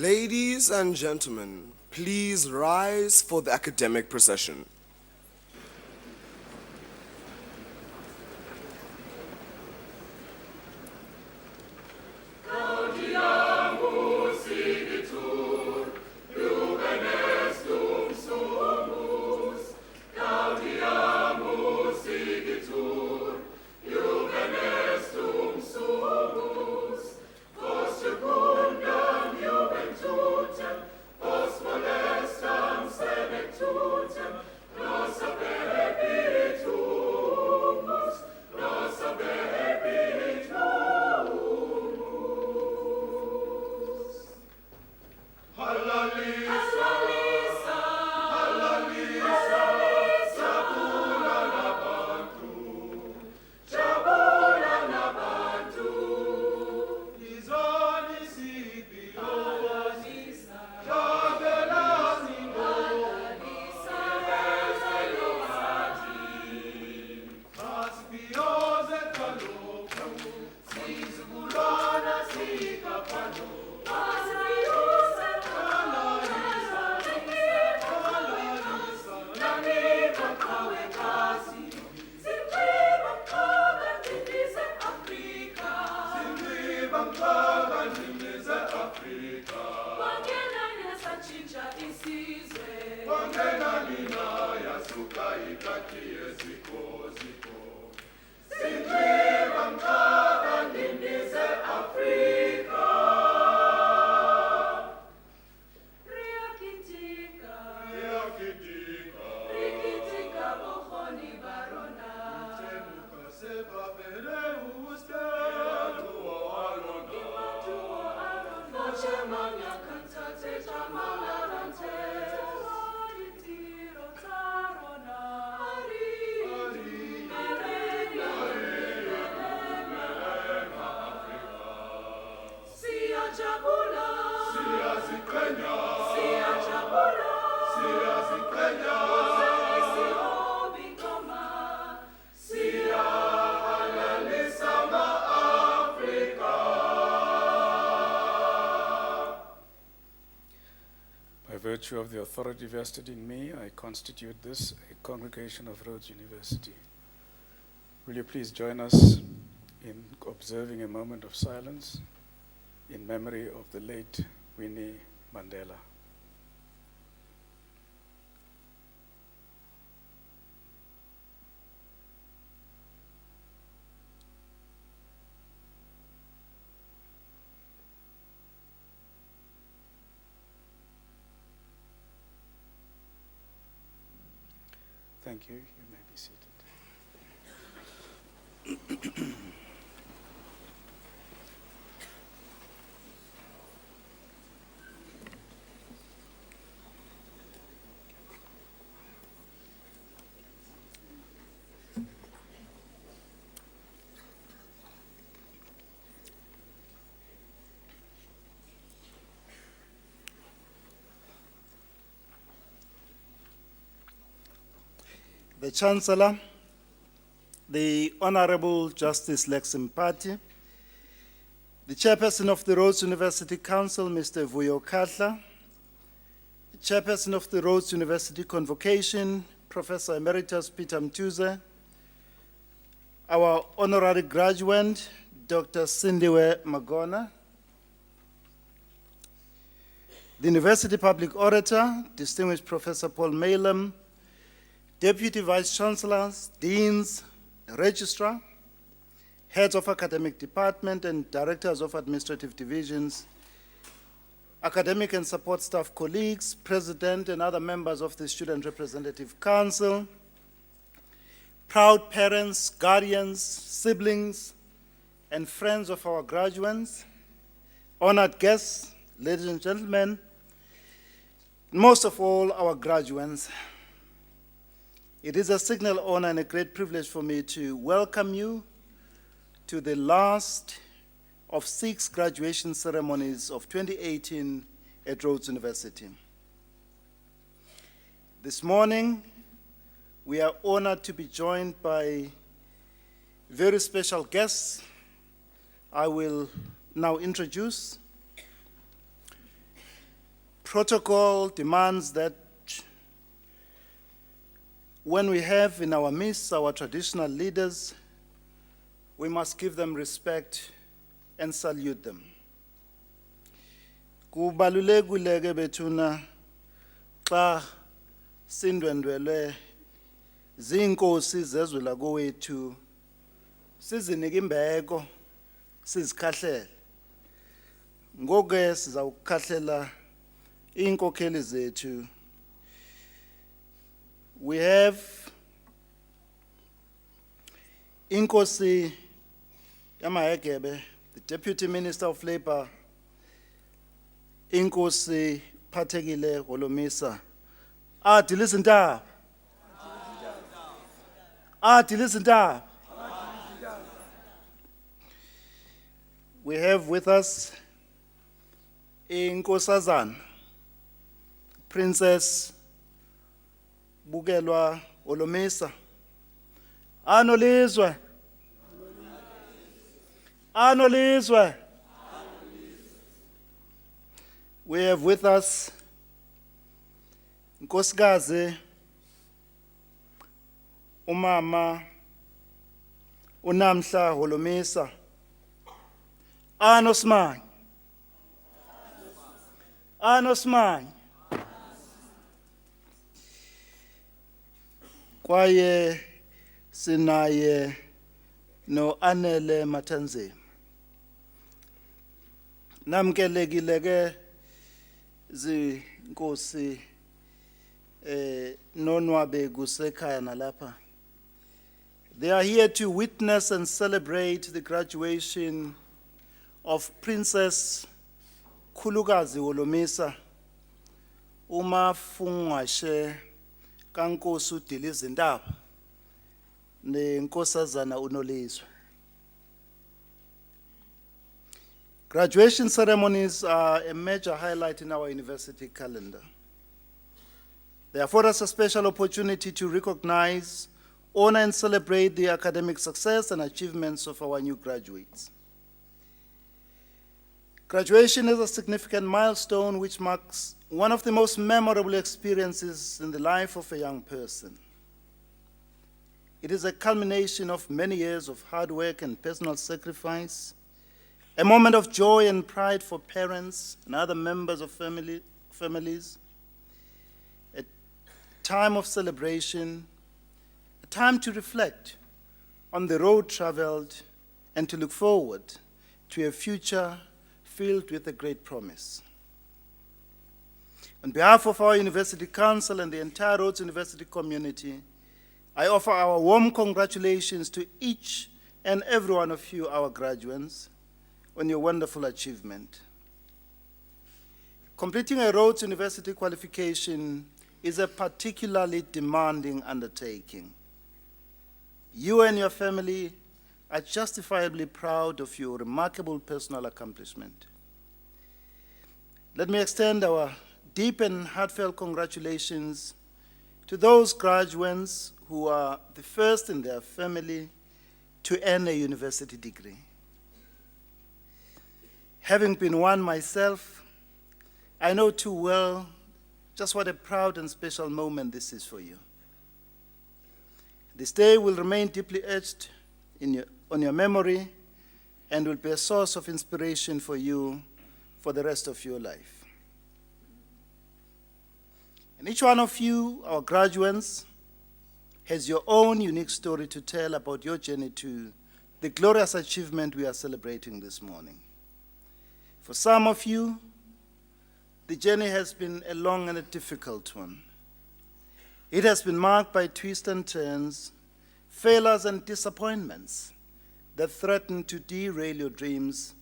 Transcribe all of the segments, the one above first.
Ladies and gentlemen, please rise for the academic procession. By virtue of the authority vested in me, I constitute this a congregation of Rhodes University. Will you please join us in observing a moment of silence in memory of the late Winnie Mandela? Thank you. You may be seated. The Chancellor, the Honorable Justice Lex Mpati, the Chairperson of the Rhodes University Council, Mr. Vuyo Katla, the Chairperson of the Rhodes University Convocation, Professor Emeritus Peter Mtuze, our honorary graduate, Dr. Sindiwe Magona, the University Public Orator, Distinguished Professor Paul Malem, Deputy Vice-Chancellors, Deans, Registrar, Heads of Academic Department and Directors of Administrative Divisions, academic and support staff colleagues, President and other members of the Student Representative Council, proud parents, guardians, siblings, and friends of our graduates, honored guests, ladies and gentlemen, most of all, our graduates. It is a signal honor and a great privilege for me to welcome you to the last of 6 graduation ceremonies of 2018 at Rhodes University. This morning, we are honored to be joined by very special guests. I will now introduce. Protocol demands that when we have in our midst our traditional leaders, we must give them respect and salute them. Kubalulekile ke bethuna xa sindwendwele zinkosi zezwe lakowethu sizinike imbeko sizikhahlele. Ngoku ke sizawukhahlela inkokheli zethu. We have Inkosi Yamahegebe, the Deputy Minister of Labour, Inkosi Phathekile Holomisa. Listen up. Listen up. We have with us Inkosazana, Princess Bukelwa Holomisa. Anolizwe. Anolizwe. We have with us Nkosikazi Umama Unamhla Holomisa. Anosmany. Anosmany. Kwaye sinaye no Anele Matanzima. Namkelekile ke zinkosi nonwabe kusekhaya nalapha. They are here to witness and celebrate the graduation of Princess Khulukazi Holomisa umafungwashe kaNkosi uDilizindaba neNkosazana uNolizwe. Graduation ceremonies are a major highlight in our university calendar. They afford us a special opportunity to recognize, honor, and celebrate the academic success and achievements of our new graduates. Graduation is a significant milestone which marks one of the most memorable experiences in the life of a young person. It is a culmination of many years of hard work and personal sacrifice, a moment of joy and pride for parents and other members of families, a time of celebration, a time to reflect on the road traveled and to look forward to a future filled with a great promise. On behalf of our University Council and the entire Rhodes University community, I offer our warm congratulations to each and every one of you, our graduates, on your wonderful achievement. Completing a Rhodes University qualification is a particularly demanding undertaking. You and your family are justifiably proud of your remarkable personal accomplishment. Let me extend our deep and heartfelt congratulations to those graduates who are the first in their family to earn a university degree. Having been one myself, I know too well just what a proud and special moment this is for you. This day will remain deeply etched on your memory and will be a source of inspiration for you for the rest of your life. And each one of you, our graduates, has your own unique story to tell about your journey to the glorious achievement we are celebrating this morning. For some of you, the journey has been a long and a difficult one. It has been marked by twists and turns, failures and disappointments that threaten to derail your dreams,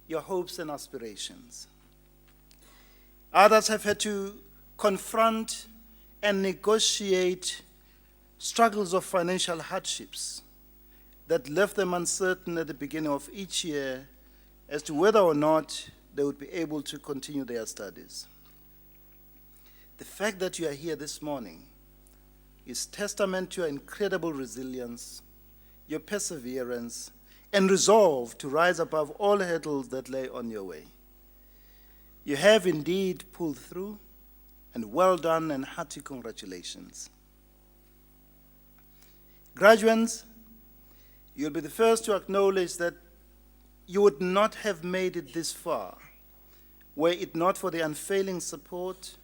your hopes and aspirations. Others have had to confront and negotiate struggles of financial hardships that left them uncertain at the beginning of each year as to whether or not they would be able to continue their studies. The fact that you are here this morning is testament to your incredible resilience, your perseverance, and resolve to rise above all hurdles that lay on your way. You have indeed pulled through, and well done and hearty congratulations. Graduates, you'll be the first to acknowledge that you would not have made it this far were it not for the unfailing support,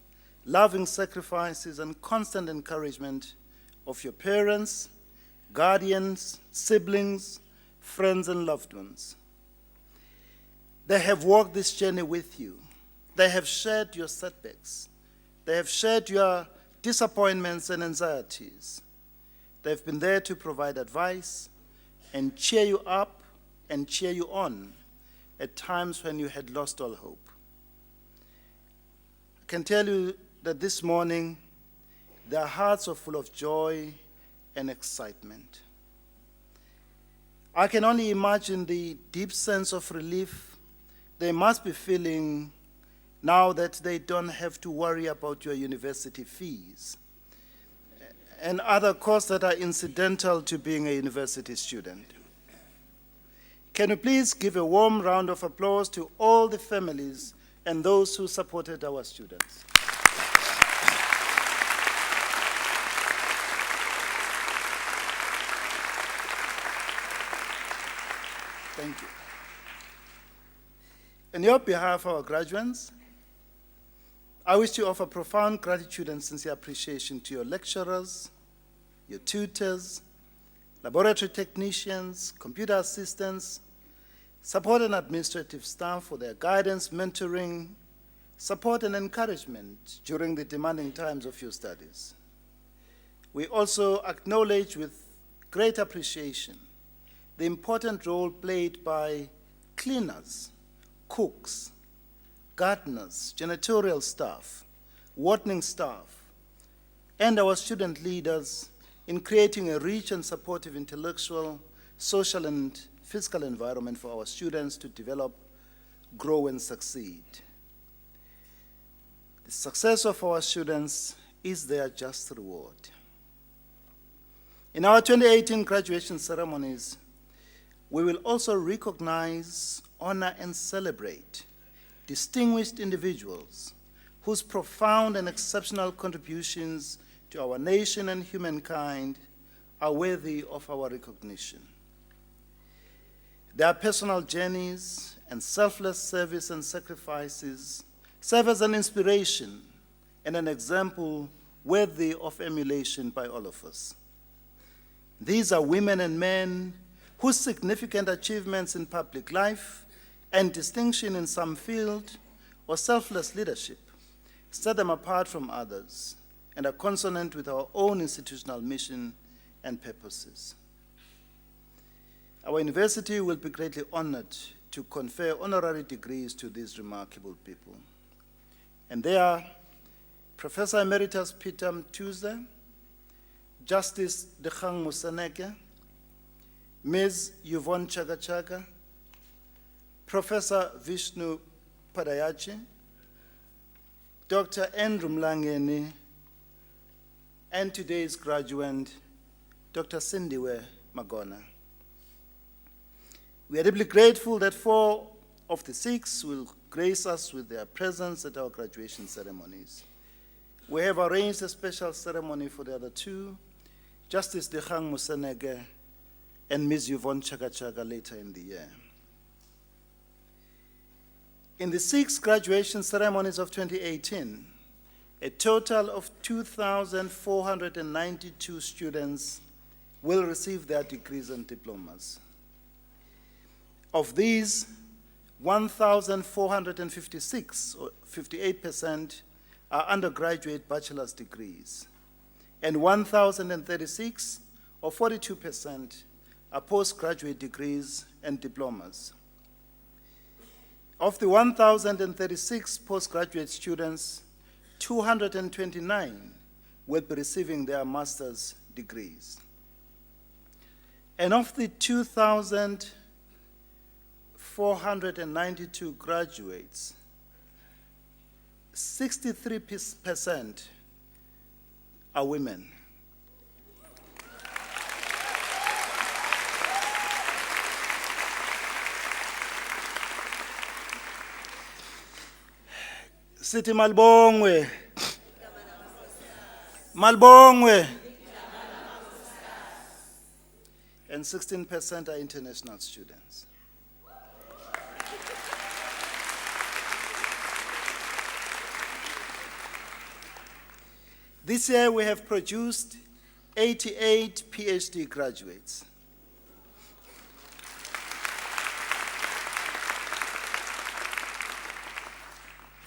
loving sacrifices, and constant encouragement of your parents, guardians, siblings, friends, and loved ones. They have walked this journey with you. They have shared your setbacks. They have shared your disappointments and anxieties. They've been there to provide advice and cheer you up and cheer you on at times when you had lost all hope. I can tell you that this morning, their hearts are full of joy and excitement. I can only imagine the deep sense of relief they must be feeling now that they don't have to worry about your university fees and other costs that are incidental to being a university student. Can you please give a warm round of applause to all the families and those who supported our students? Thank you. On your behalf, our graduates, I wish to offer profound gratitude and sincere appreciation to your lecturers, your tutors, laboratory technicians, computer assistants, support and administrative staff for their guidance, mentoring, support and encouragement during the demanding times of your studies. We also acknowledge with great appreciation the important role played by cleaners, cooks, gardeners, janitorial staff, wardening staff, and our student leaders in creating a rich and supportive intellectual, social, and physical environment for our students to develop, grow, and succeed. The success of our students is their just reward. In our 2018 graduation ceremonies, we will also recognize, honor, and celebrate distinguished individuals whose profound and exceptional contributions to our nation and humankind are worthy of our recognition. Their personal journeys and selfless service and sacrifices serve as an inspiration and an example worthy of emulation by all of us. These are women and men whose significant achievements in public life and distinction in some field or selfless leadership set them apart from others and are consonant with our own institutional mission and purposes. Our university will be greatly honored to confer honorary degrees to these remarkable people. And they are Professor Emeritus Peter Mtuze, Justice Dikgang Moseneke, Ms. Yvonne Chagachaga, Professor Vishnu Padayachi, Dr. Andrew Mlangeni, and today's graduate, Dr. Sindiwe Magona. We are deeply grateful that 4 of the 6 will grace us with their presence at our graduation ceremonies. We have arranged a special ceremony for the other 2, Justice Dikgang Moseneke and Ms. Yvonne Chagachaga later in the year. In the 6 graduation ceremonies of 2018, a total of 2,492 students will receive their degrees and diplomas. Of these, 1,456, or 58%, are undergraduate bachelor's degrees, and 1,036, or 42%, are postgraduate degrees and diplomas. Of the 1,036 postgraduate students, 229 will be receiving their master's degrees. And of the 2,492 graduates, 63% are women. Sithi malibongwe. Malibongwe. And 16% are international students. This year we have produced 88 PhD graduates.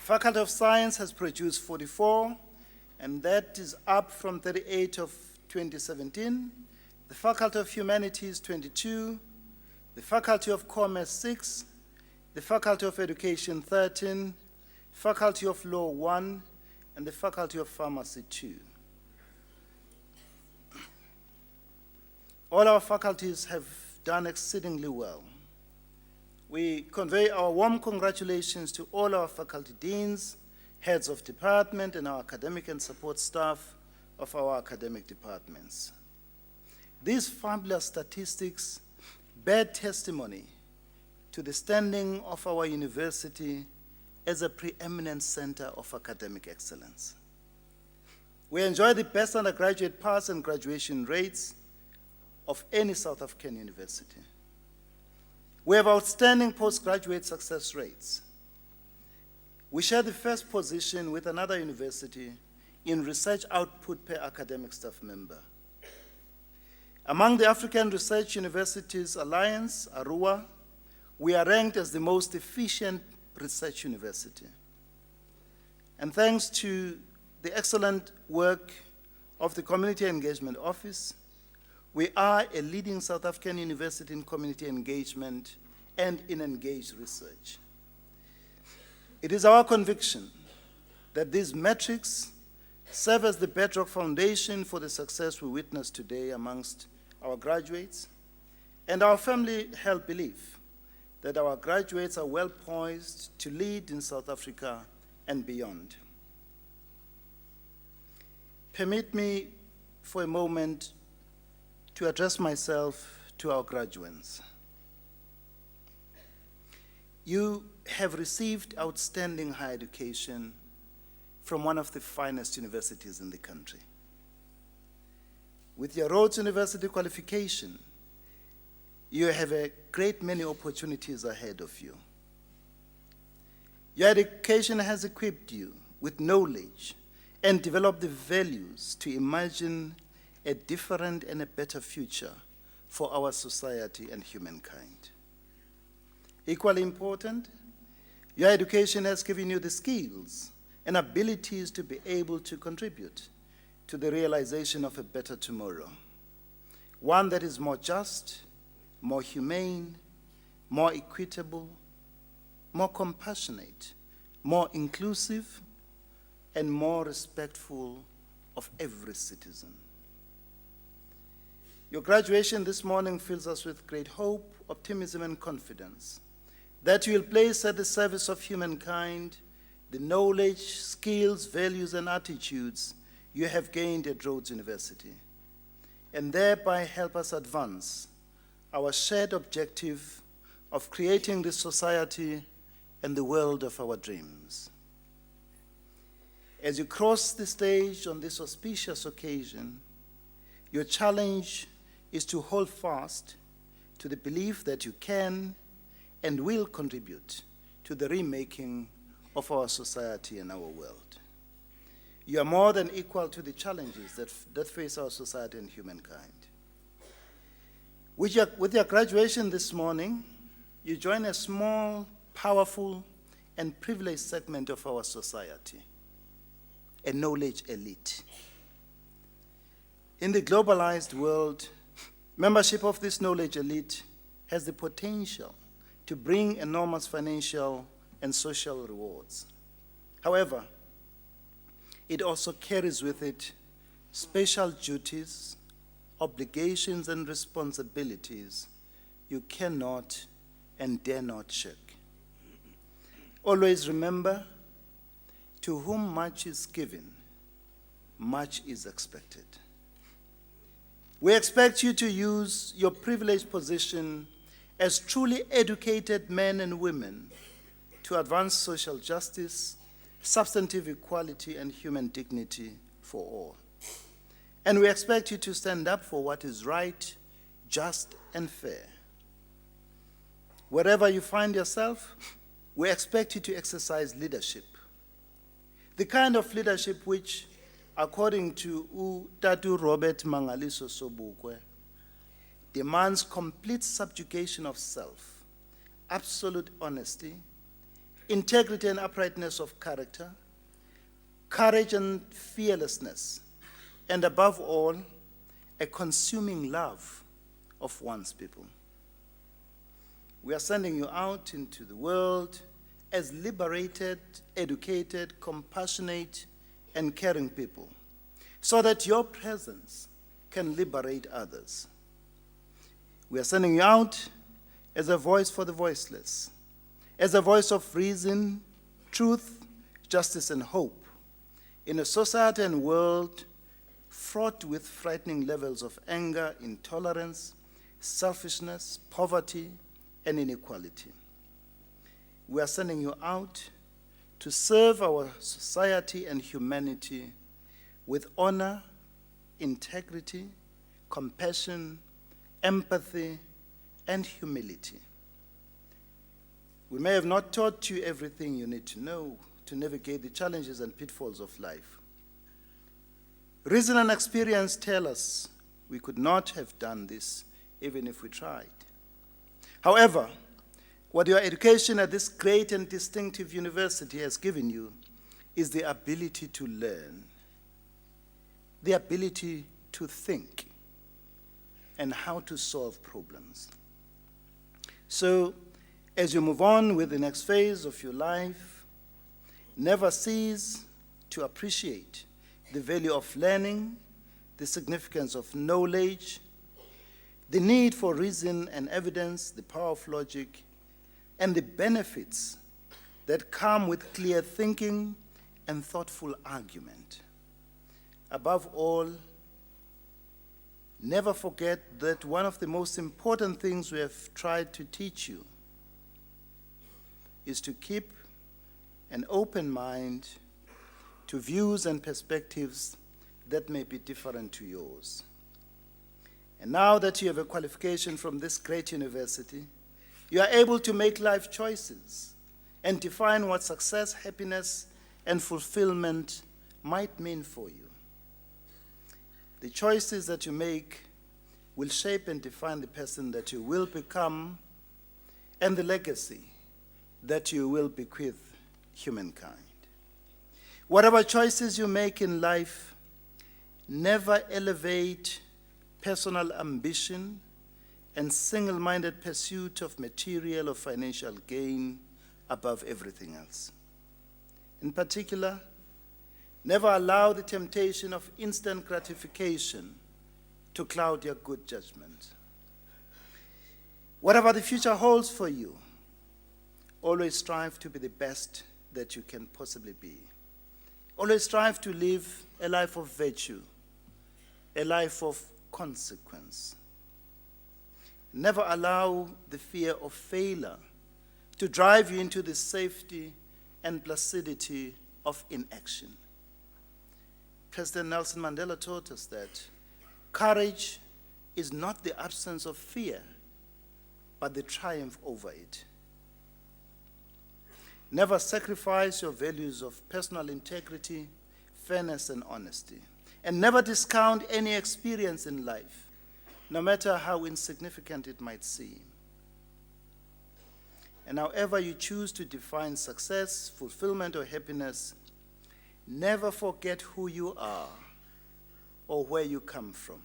Faculty of Science has produced 44, and that is up from 38 of 2017. The Faculty of Humanities, 22. The Faculty of Commerce, 6. The Faculty of Education, 13. Faculty of Law, 1. And the Faculty of Pharmacy, 2. All our faculties have done exceedingly well. We convey our warm congratulations to all our faculty deans, heads of department, and our academic and support staff of our academic departments. These fabulous statistics bear testimony to the standing of our university as a preeminent center of academic excellence. We enjoy the best undergraduate pass and graduation rates of any South African university. We have outstanding postgraduate success rates. We share the first position with another university in research output per academic staff member. Among the African Research Universities Alliance, ARUA, we are ranked as the most efficient research university. And thanks to the excellent work of the Community Engagement Office, we are a leading South African university in community engagement and in engaged research. It is our conviction that these metrics serve as the bedrock foundation for the success we witness today amongst our graduates, and our firmly held belief that our graduates are well poised to lead in South Africa and beyond. Permit me for a moment to address myself to our graduates. You have received outstanding higher education from one of the finest universities in the country. With your Rhodes University qualification, you have a great many opportunities ahead of you. Your education has equipped you with knowledge and developed the values to imagine a different and a better future for our society and humankind. Equally important, your education has given you the skills and abilities to be able to contribute to the realization of a better tomorrow, one that is more just, more humane, more equitable, more compassionate, more inclusive, and more respectful of every citizen. Your graduation this morning fills us with great hope, optimism, and confidence that you will place at the service of humankind the knowledge, skills, values, and attitudes you have gained at Rhodes University, and thereby help us advance our shared objective of creating the society and the world of our dreams. As you cross the stage on this auspicious occasion, your challenge is to hold fast to the belief that you can and will contribute to the remaking of our society and our world. You are more than equal to the challenges that face our society and humankind. With your graduation this morning, you join a small, powerful, and privileged segment of our society, a knowledge elite. In the globalized world, membership of this knowledge elite has the potential to bring enormous financial and social rewards. However, it also carries with it special duties, obligations, and responsibilities you cannot and dare not shirk. Always remember, to whom much is given, much is expected. We expect you to use your privileged position as truly educated men and women to advance social justice, substantive equality and human dignity for all. And we expect you to stand up for what is right, just, and fair. Wherever you find yourself, we expect you to exercise leadership. The kind of leadership which, according to Tatu Robert Mangaliso Sobukwe, demands complete subjugation of self, absolute honesty, integrity and uprightness of character, courage and fearlessness, and above all, a consuming love of one's people. We are sending you out into the world as liberated, educated, compassionate, and caring people, so that your presence can liberate others. We are sending you out as a voice for the voiceless, as a voice of reason, truth, justice, and hope in a society and world fraught with frightening levels of anger, intolerance, selfishness, poverty, and inequality. We are sending you out to serve our society and humanity with honor, integrity, compassion, empathy, and humility. We may have not taught you everything you need to know to navigate the challenges and pitfalls of life. Reason and experience tell us we could not have done this even if we tried. However, what your education at this great and distinctive university has given you is the ability to learn, the ability to think, and how to solve problems. So, as you move on with the next phase of your life, never cease to appreciate the value of learning, the significance of knowledge, the need for reason and evidence, the power of logic, and the benefits that come with clear thinking and thoughtful argument. Above all, never forget that one of the most important things we have tried to teach you is to keep an open mind to views and perspectives that may be different to yours. And now that you have a qualification from this great university, you are able to make life choices and define what success, happiness, and fulfillment might mean for you. The choices that you make will shape and define the person that you will become and the legacy that you will bequeath humankind. Whatever choices you make in life, never elevate personal ambition and single-minded pursuit of material or financial gain above everything else. In particular, never allow the temptation of instant gratification to cloud your good judgment. Whatever the future holds for you, always strive to be the best that you can possibly be. Always strive to live a life of virtue, a life of consequence. Never allow the fear of failure to drive you into the safety and placidity of inaction. President Nelson Mandela taught us that courage is not the absence of fear, but the triumph over it. Never sacrifice your values of personal integrity, fairness, and honesty. And never discount any experience in life, no matter how insignificant it might seem. And however you choose to define success, fulfillment, or happiness, never forget who you are or where you come from.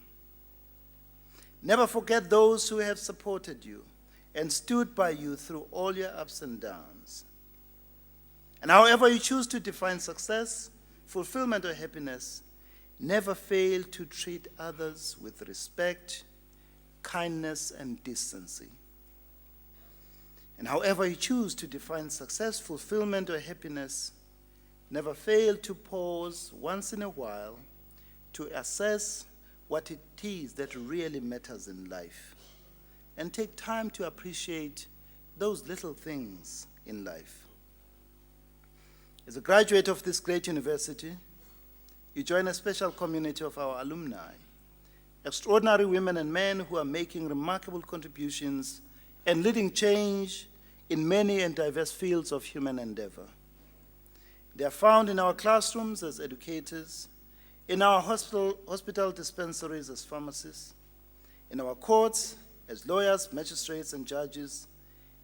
Never forget those who have supported you and stood by you through all your ups and downs. And however you choose to define success, fulfillment, or happiness, never fail to treat others with respect, kindness, and decency. And however you choose to define success, fulfillment, or happiness, never fail to pause once in a while to assess what it is that really matters in life, and take time to appreciate those little things in life. As a graduate of this great university, you join a special community of our alumni, extraordinary women and men who are making remarkable contributions and leading change in many and diverse fields of human endeavor. They are found in our classrooms as educators, in our hospital dispensaries as pharmacists, in our courts as lawyers, magistrates, and judges,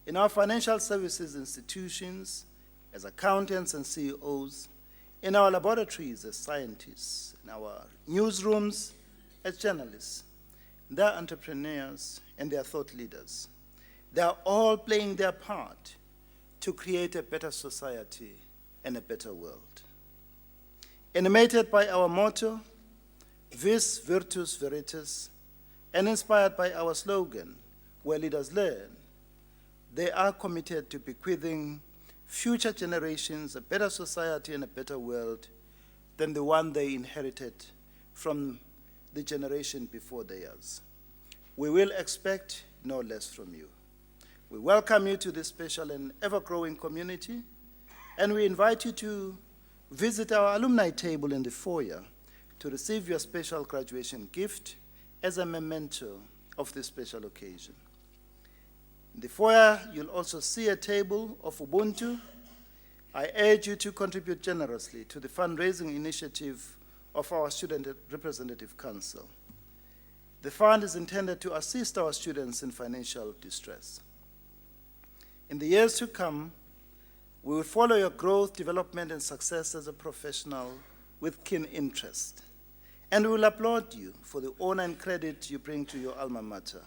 in our financial services institutions as accountants and CEOs, in our laboratories as scientists, in our newsrooms as journalists. They are entrepreneurs and they are thought leaders. They are all playing their part to create a better society and a better world. Animated by our motto, Vis Virtus Veritas, and inspired by our slogan, Where Leaders Learn, they are committed to bequeathing future generations a better society and a better world than the one they inherited from the generation before theirs. We will expect no less from you. We welcome you to this special and ever-growing community, and we invite you to visit our alumni table in the foyer to receive your special graduation gift as a memento of this special occasion. In the foyer, you'll also see a table of Ubuntu. I urge you to contribute generously to the fundraising initiative of our Student Representative Council. The fund is intended to assist our students in financial distress. In the years to come, we will follow your growth, development, and success as a professional with keen interest, and we will applaud you for the honor and credit you bring to your alma mater.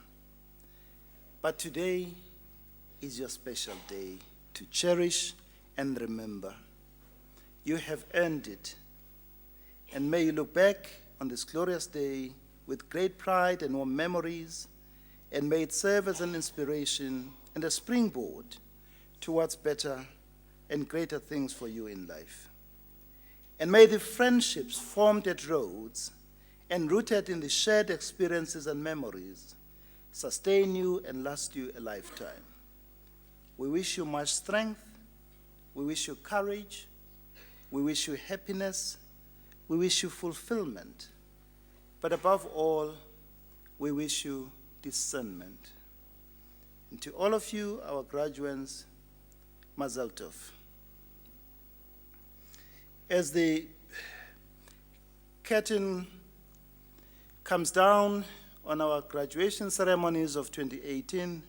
But today is your special day to cherish and remember. You have earned it, and may you look back on this glorious day with great pride and warm memories, and may it serve as an inspiration and a springboard towards better and greater things for you in life. And may the friendships formed at Rhodes and rooted in the shared experiences and memories sustain you and last you a lifetime. We wish you much strength, we wish you courage, we wish you happiness, we wish you fulfillment, but above all, we wish you discernment. And to all of you, our graduates, Mazel Tov. As the curtain comes down on our graduation ceremonies of 2018,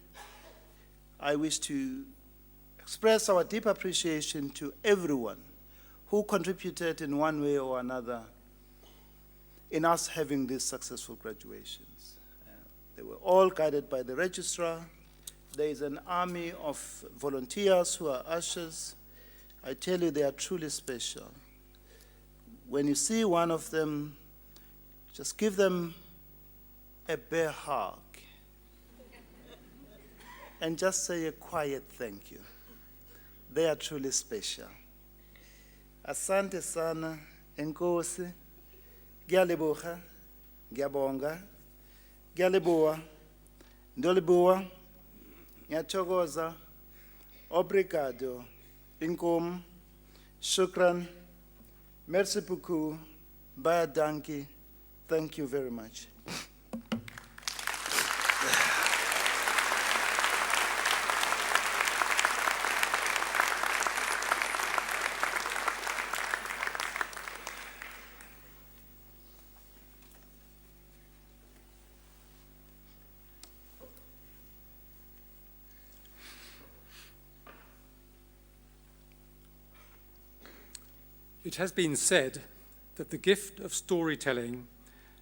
I wish to express our deep appreciation to everyone who contributed in one way or another in us having these successful graduations. They were all guided by the registrar. There is an army of volunteers who are ushers. I tell you, they are truly special. When you see one of them, just give them a bear hug and just say a quiet thank you. They are truly special. Asante sana, enkosi, ngiyaleboga, ngiyabonga, ngiyaleboa, ndoleboa, ngiyathokoza, obrigado, inkom, shukran, merci beaucoup, baya danki, thank you very much. It has been said that the gift of storytelling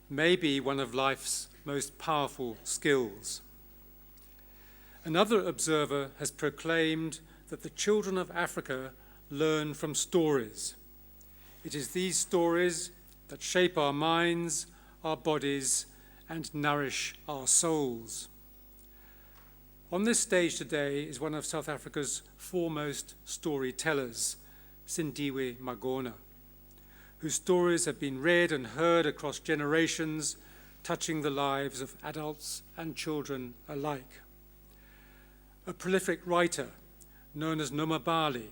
may be one of life's most powerful skills. Another observer has proclaimed that the children of Africa learn from stories. It is these stories that shape our minds, our bodies, and nourish our souls. On this stage today is one of South Africa's foremost storytellers, Sindiwe Magona, whose stories have been read and heard across generations, touching the lives of adults and children alike. A prolific writer known as Nomabali,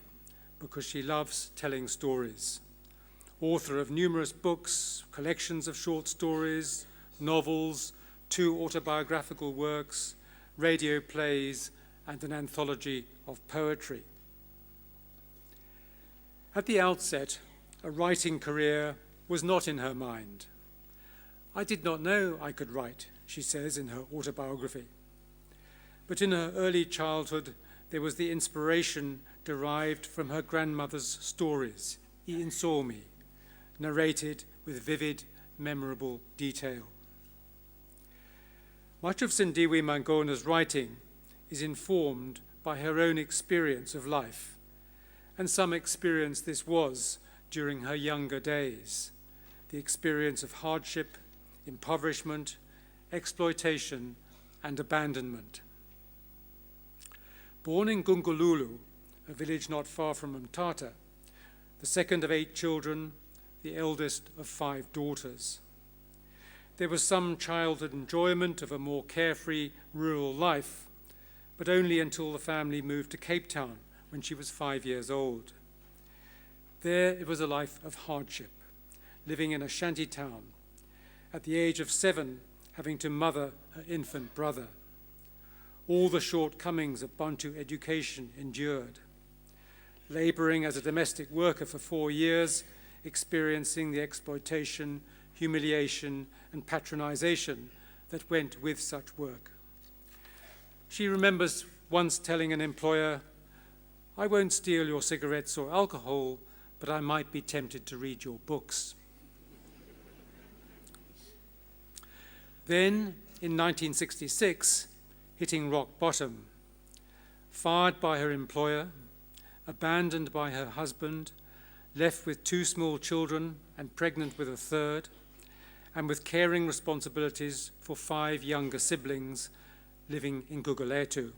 because she loves telling stories. Author of numerous books, collections of short stories, novels, 2 autobiographical works, radio plays, and an anthology of poetry. At the outset, a writing career was not in her mind. "I did not know I could write," she says in her autobiography. But in her early childhood, there was the inspiration derived from her grandmother's stories, Ian Saw Me, narrated with vivid, memorable detail. Much of Sindiwe Mangona's writing is informed by her own experience of life, and some experience this was during her younger days, the experience of hardship, impoverishment, exploitation, and abandonment. Born in Gungululu, a village not far from Mthatha, the second of 8 children, the eldest of 5 daughters. There was some childhood enjoyment of a more carefree rural life, but only until the family moved to Cape Town when she was 5 years old. There it was a life of hardship, living in a shanty town, at the age of 7 having to mother her infant brother. All the shortcomings of Bantu education endured. Laboring as a domestic worker for 4 years, experiencing the exploitation, humiliation, and patronization that went with such work. She remembers once telling an employer, "I won't steal your cigarettes or alcohol, but I might be tempted to read your books." Then, in 1966, hitting rock bottom, fired by her employer, abandoned by her husband, left with 2 small children and pregnant with a 3rd, and with caring responsibilities for 5 younger siblings living in Guguletu.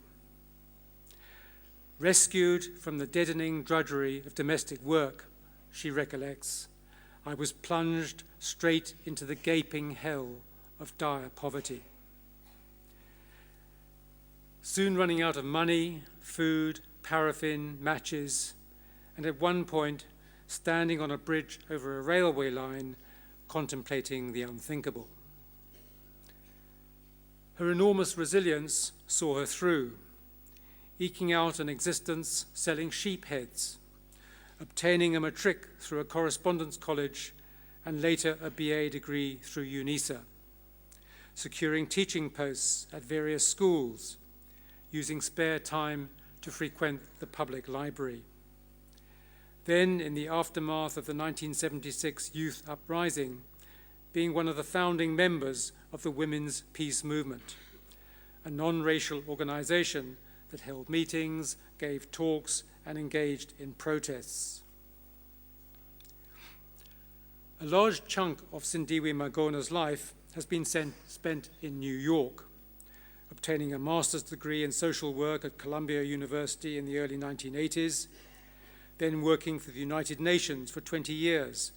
Rescued from the deadening drudgery of domestic work, she recollects, "I was plunged straight into the gaping hell of dire poverty." Soon running out of money, food, paraffin, matches, and at one point standing on a bridge over a railway line, contemplating the unthinkable. Her enormous resilience saw her through, eking out an existence selling sheep heads, obtaining a matric through a correspondence college, and later a BA degree through UNISA, securing teaching posts at various schools, using spare time to frequent the public library. Then, in the aftermath of the 1976 Youth Uprising, being one of the founding members of the Women's Peace Movement, a non-racial organization that held meetings, gave talks, and engaged in protests. A large chunk of Sindiwe Magona's life has been spent in New York, obtaining a master's degree in social work at Columbia University in the early 1980s, then working for the United Nations for 20 years,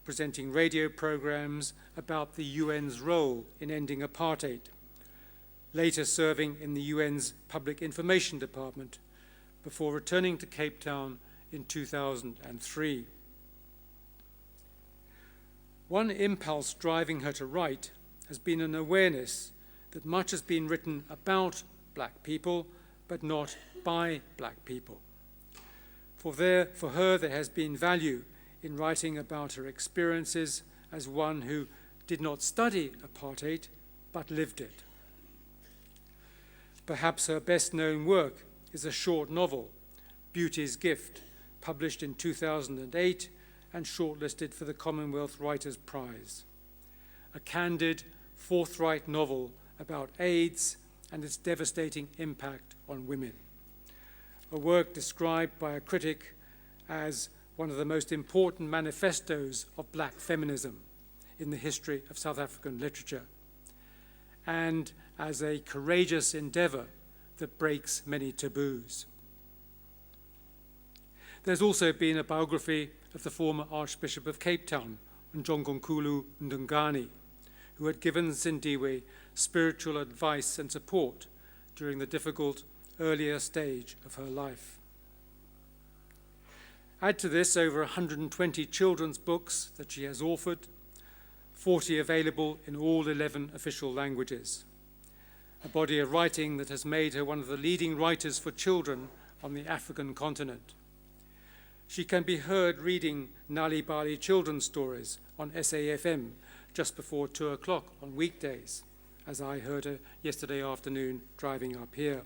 presenting radio programs about the UN's role in ending apartheid, later serving in the UN's Public Information Department, before returning to Cape Town in 2003. One impulse driving her to write has been an awareness that much has been written about black people, but not by black people. For her, there has been value in writing about her experiences as one who did not study apartheid, but lived it. Perhaps her best-known work is a short novel, Beauty's Gift, published in 2008 and shortlisted for the Commonwealth Writers' Prize. A candid, forthright novel about AIDS and its devastating impact on women. A work described by a critic as one of the most important manifestos of black feminism in the history of South African literature, and as a courageous endeavor that breaks many taboos. There's also been a biography of the former Archbishop of Cape Town, Njongonkulu Ndungane, who had given Sindiwe spiritual advice and support during the difficult earlier stage of her life. Add to this over 120 children's books that she has authored, 40 available in all 11 official languages. A body of writing that has made her one of the leading writers for children on the African continent. She can be heard reading Nali Bali children's stories on SAFM just before 2 o'clock on weekdays, as I heard her yesterday afternoon driving up here.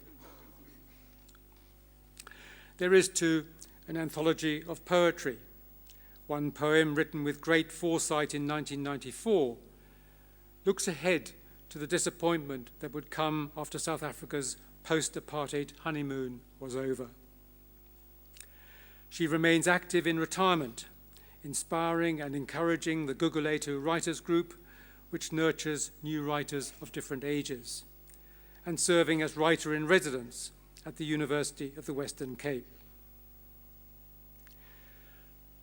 There is, too, an anthology of poetry. One poem written with great foresight in 1994 looks ahead to the disappointment that would come after South Africa's post-apartheid honeymoon was over. She remains active in retirement, inspiring and encouraging the Gugulethu Writers Group, which nurtures new writers of different ages, and serving as writer-in-residence at the University of the Western Cape.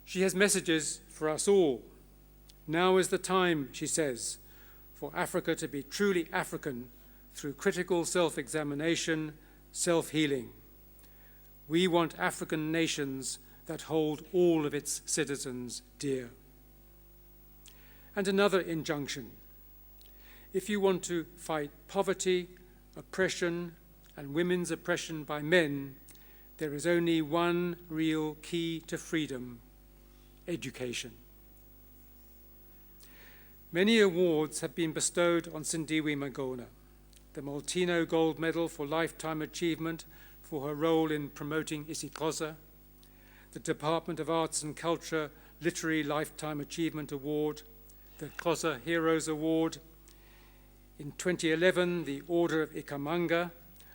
She has messages for us all. Now is the time, she says, for Africa to be truly African through critical self-examination, self-healing. We want African nations that hold all of its citizens dear. And another injunction. If you want to fight poverty, oppression, and women's oppression by men, there is only one real key to freedom: education. Many awards have been bestowed on Sindiwe Magona: the Maltino Gold Medal for Lifetime Achievement for her role in promoting isiXhosa, the Department of Arts and Culture Literary Lifetime Achievement Award, the Xhosa Heroes Award. In 2011, the Order of Ikamanga,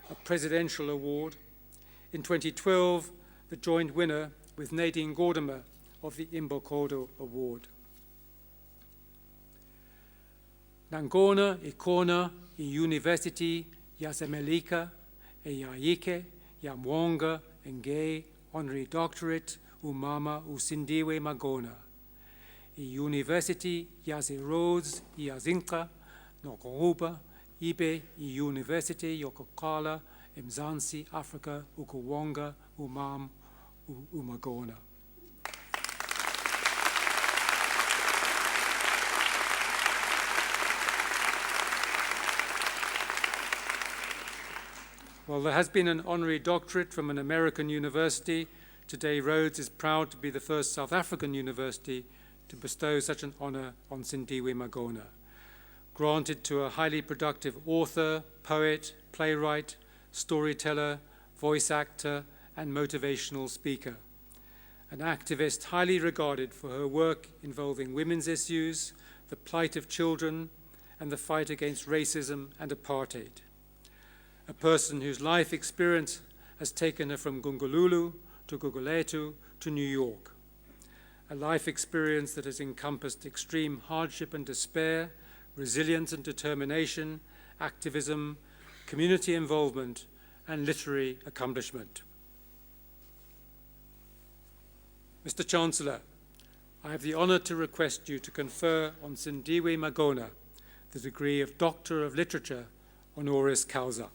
a presidential award. In 2012, the joint winner with Nadine Gordimer of the Imbokodo Award. Nangona ikona I University ya Semelika e ya Ike ya Mwonga Nge Honorary Doctorate umama uSindiwe Magona. I University ya Rhodes ya Zinka nokuhuba ibe I University yokukala eMzansi Africa ukuwonga umam umagona. While there has been an honorary doctorate from an American university, today Rhodes is proud to be the first South African university to bestow such an honor on Sindiwe Magona, granted to a highly productive author, poet, playwright, storyteller, voice actor, and motivational speaker, an activist highly regarded for her work involving women's issues, the plight of children, and the fight against racism and apartheid. A person whose life experience has taken her from Gungululu to Gugulethu to New York. A life experience that has encompassed extreme hardship and despair, resilience and determination, activism, community involvement, and literary accomplishment. Mr. Chancellor, I have the honor to request you to confer on Sindiwe Magona the degree of Doctor of Literature honoris causa.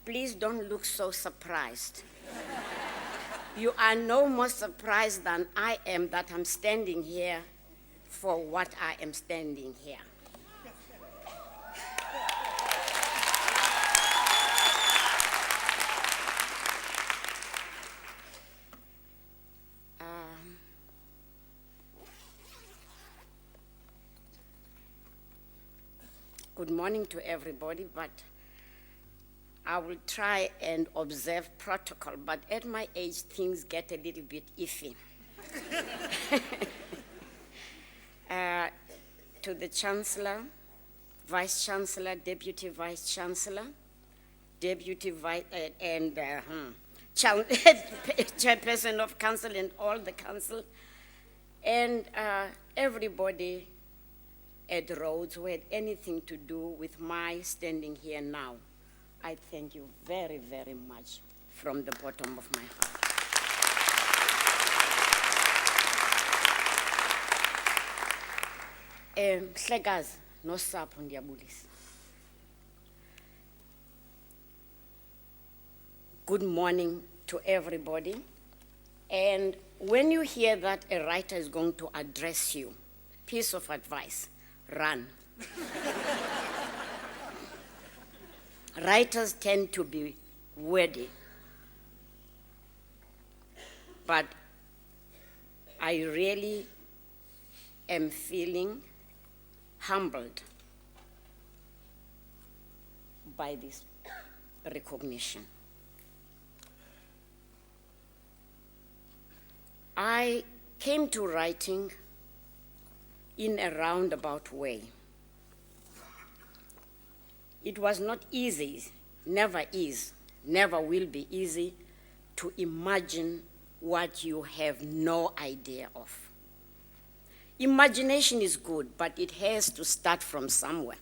Please don't look so surprised. You are no more surprised than I am that I'm standing here for what I am standing here. Good morning to everybody, but I will try and observe protocol, but at my age, things get a little bit iffy. To the Chancellor, Vice Chancellor, Deputy Vice Chancellor, Deputy Vice, Chairperson of Council and all the Council, and everybody at Rhodes who had anything to do with my standing here now. I thank you very, very much from the bottom of my heart. Mhlekazi nosapho ndiyabulisa. Good morning to everybody. And when you hear that a writer is going to address you, piece of advice, run. Writers tend to be wordy, but I really am feeling humbled by this recognition. I came to writing in a roundabout way. It was not easy, never is, never will be easy to imagine what you have no idea of. Imagination is good, but it has to start from somewhere.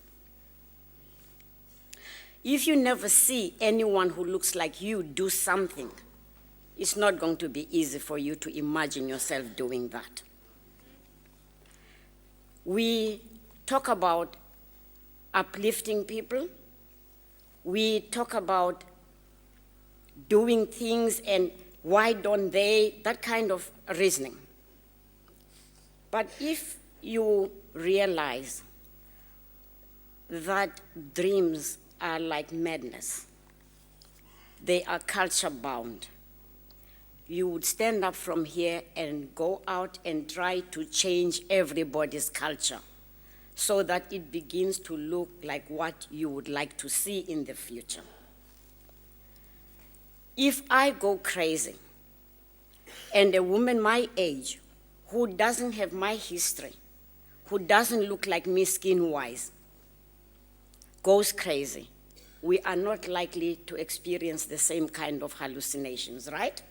If you never see anyone who looks like you do something, it's not going to be easy for you to imagine yourself doing that. We talk about uplifting people. We talk about doing things and why don't they, that kind of reasoning. But if you realize that dreams are like madness, they are culture bound, you would stand up from here and go out and try to change everybody's culture so that it begins to look like what you would like to see in the future. If I go crazy and a woman my age who doesn't have my history, who doesn't look like me skin-wise, goes crazy, we are not likely to experience the same kind of hallucinations, right?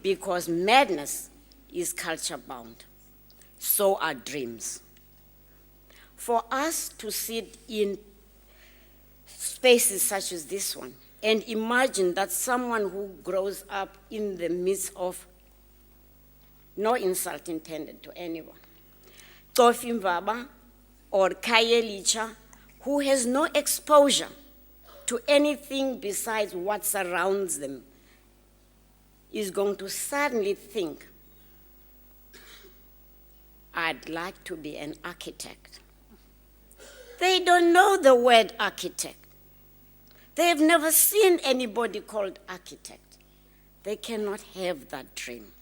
Because madness is culture-bound. So are dreams. For us to sit in spaces such as this one and imagine that someone who grows up in the midst of, no insult intended to anyone, Tofi Mbaba or Kayelicha, who has no exposure to anything besides what surrounds them, is going to suddenly think, I'd like to be an architect. They don't know the word architect. They've never seen anybody called architect. They cannot have that dream.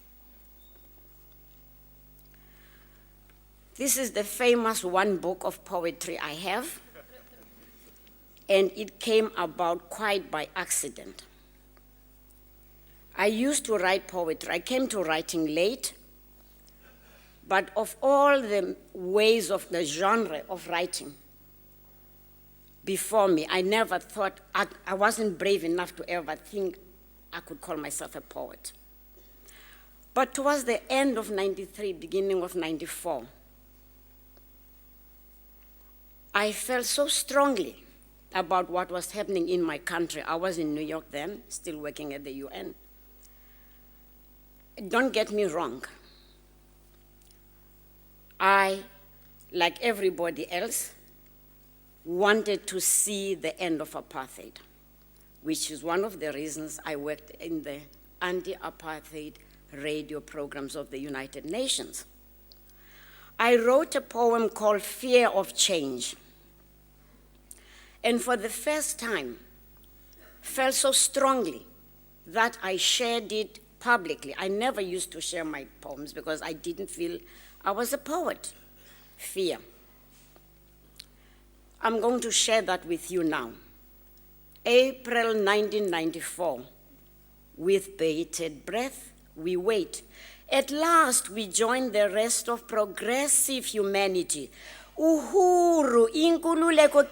This is the famous one book of poetry I have, and it came about quite by accident. I used to write poetry. I came to writing late, but of all the ways of the genre of writing before me, I never thought, I wasn't brave enough to ever think I could call myself a poet. But towards the end of 93, beginning of 94, I felt so strongly about what was happening in my country. I was in New York then, still working at the UN. Don't get me wrong. I, like everybody else, wanted to see the end of apartheid, which is one of the reasons I worked in the anti-apartheid radio programs of the United Nations. I wrote a poem called Fear of Change. And for the first time, felt so strongly that I shared it publicly. I never used to share my poems because I didn't feel I was a poet. Fear. I'm going to share that with you now. April 1994, with bated breath, we wait. At last, we join the rest of progressive humanity. Uhuru, inkululeko,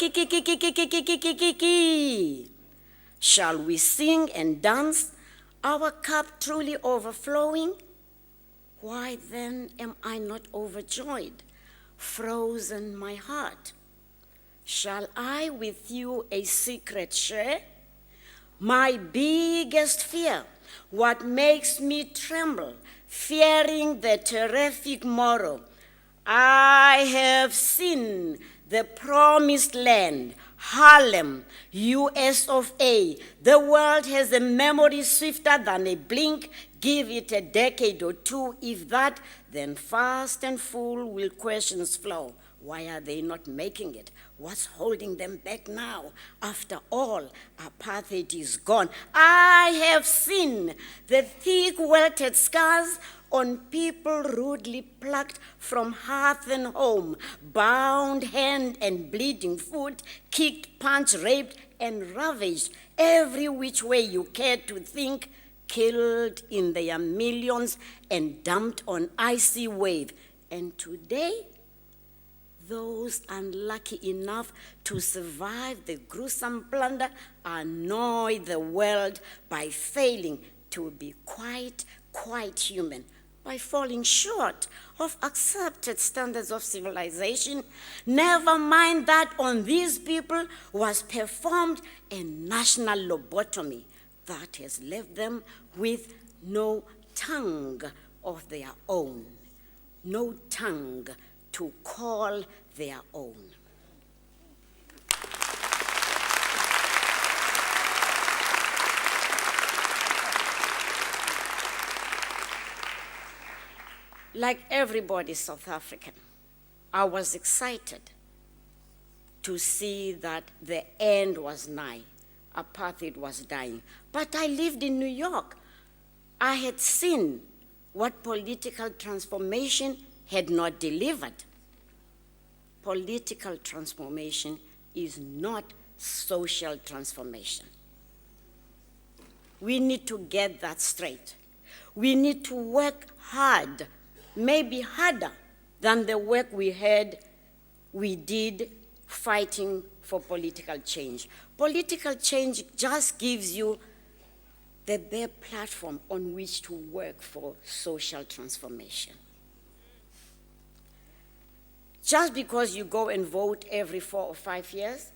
kiki. Shall we sing and dance, our cup truly overflowing? Why then am I not overjoyed, frozen my heart? Shall I with you a secret share? My biggest fear, what makes me tremble, fearing the terrific morrow. I have seen the promised land, Harlem, US of A. The world has a memory swifter than a blink. Give it a decade or two. If that, then fast and full will questions flow. Why are they not making it? What's holding them back now? After all, apartheid is gone. I have seen the thick welted scars on people rudely plucked from hearth and home, bound hand and bleeding foot, kicked, punched, raped, and ravaged every which way you care to think, killed in their millions and dumped on icy wave. And today, those unlucky enough to survive the gruesome plunder annoy the world by failing to be quite human, by falling short of accepted standards of civilization. Never mind that on these people was performed a national lobotomy that has left them with no tongue of their own, no tongue to call their own. Like everybody South African, I was excited to see that the end was nigh. Apartheid was dying. But I lived in New York. I had seen what political transformation had not delivered. Political transformation is not social transformation. We need to get that straight. We need to work hard, maybe harder than the work we did fighting for political change. Political change just gives you the bare platform on which to work for social transformation. Just because you go and vote every 4 or 5 years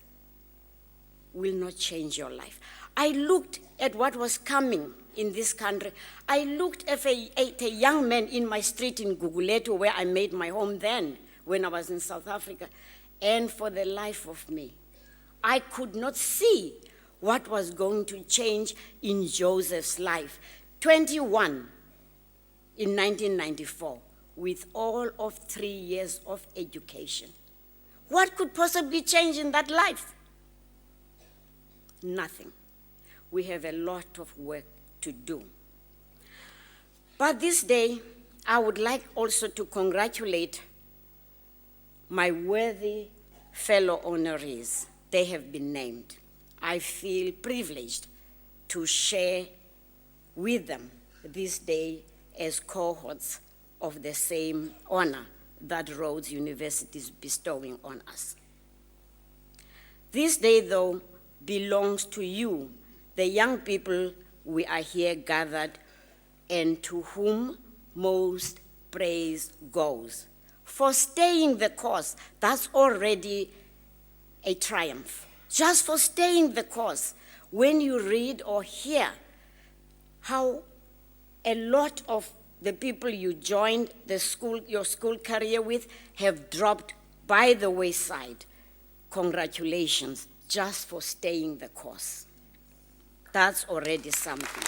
will not change your life. I looked at what was coming in this country. I looked at a young man in my street in Guguletu, where I made my home then, when I was in South Africa, and for the life of me, I could not see what was going to change in Joseph's life. 21 in 1994. With all of 3 years of education. What could possibly change in that life? Nothing. We have a lot of work to do. But this day, I would like also to congratulate my worthy fellow honorees. They have been named. I feel privileged to share with them this day as cohorts of the same honor that Rhodes University is bestowing on us. This day, though, belongs to you, the young people we are here gathered, and to whom most praise goes. For staying the course, that's already a triumph. Just for staying the course, when you read or hear how a lot of the people you joined your school career with have dropped by the wayside. Congratulations, just for staying the course. That's already something.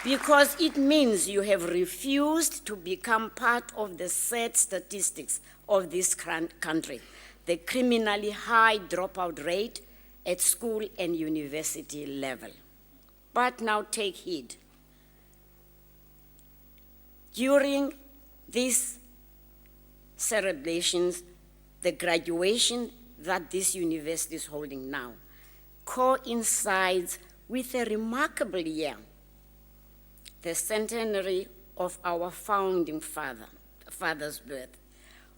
because it means you have refused to become part of the sad statistics of this country, the criminally high dropout rate at school and university level. But now take heed. During these celebrations, the graduation that this university is holding now coincides with a remarkable year, the centenary of our founding father's birth,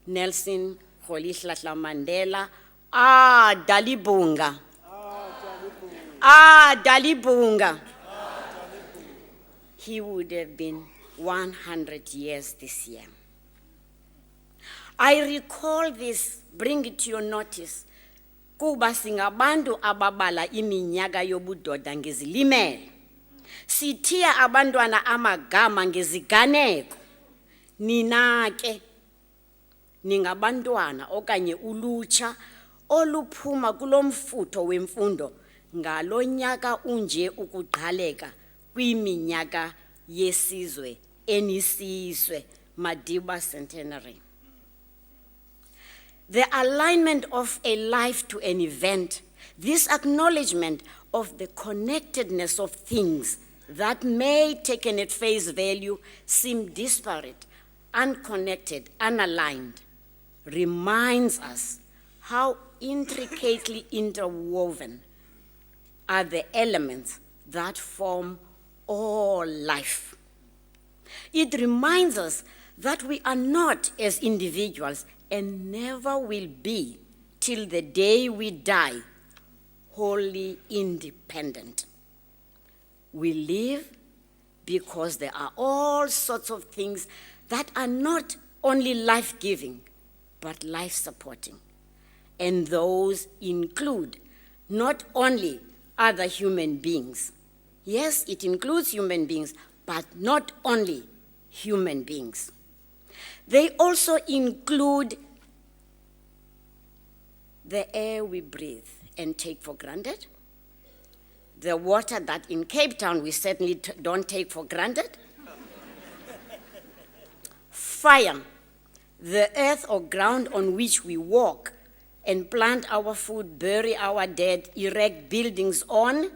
Nelson Rolihlahla Mandela. Dalibunga. Dalibunga. He would have been 100 years this year. I recall this, bring it to your notice, kuba singabantu ababala iminyaka yobudoda ngezilimele. Sithiya abantwana amagama ngeziganeko. Nina ke ningabantwana okanye ulutsha oluphuma kulomfutho wemfundo ngalonyaka unje ukugqaleka kwiminyaka yesizwe enisizwe Madiba Centenary. The alignment of a life to an event, this acknowledgement of the connectedness of things that may, taken at face value, seem disparate, unconnected, unaligned, reminds us how intricately interwoven are the elements that form all life. It reminds us that we are not, as individuals, and never will be till the day we die, wholly independent. We live because there are all sorts of things that are not only life-giving, but life-supporting. And those include not only other human beings. Yes, it includes human beings, but not only human beings. They also include the air we breathe and take for granted, the water that in Cape Town we certainly don't take for granted, fire, the earth or ground on which we walk and plant our food, bury our dead, erect buildings on,